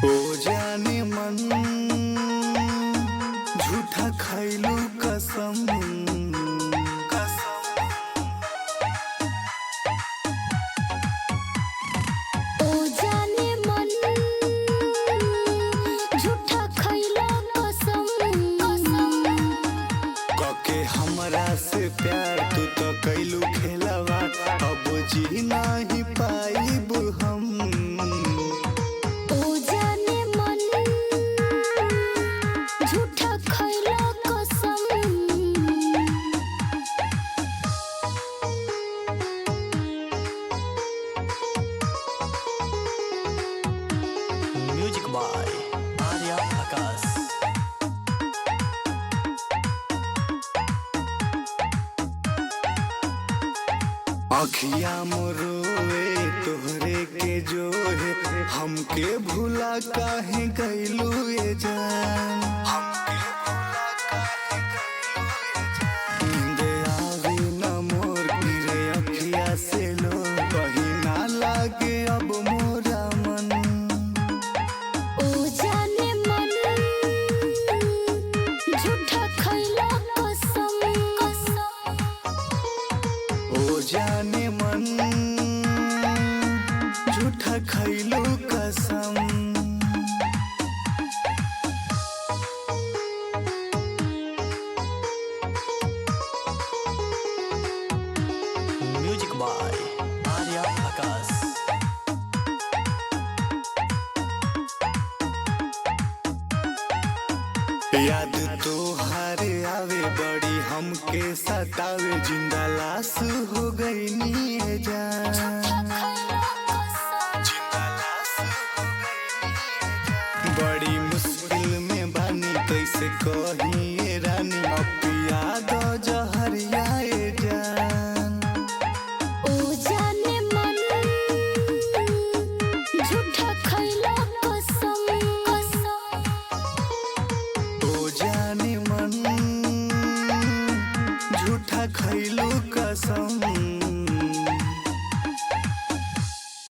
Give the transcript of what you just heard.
ओ जाने मन झूठा खैलू कसम ओ जाने मन झूठा खैला कसम कके हमरा से प्यार तू तो कैलू खेलवा अब जी नहीं पाइब हम। ओ जाने मन झूठा खैला कसम म्यूजिक बाय आर्या आकाश। अखिया मोरोए तोहरे के जो है हमके भूला काहे गइलू ये जान। नींद आवे न मोर गिरे अखिया से लो कहीं ना लागे अब मोरा मन। ओ जाने मन झूठा खैला कसम ओ जाने मन झूठा खैलू कसम। म्यूजिक बाय आर्या आकाश। याद तो हारे आवे बड़ी हमके सतावे जिंदा लाश हो गई नी जान। बड़ी मुश्किल में बानी कैसे कही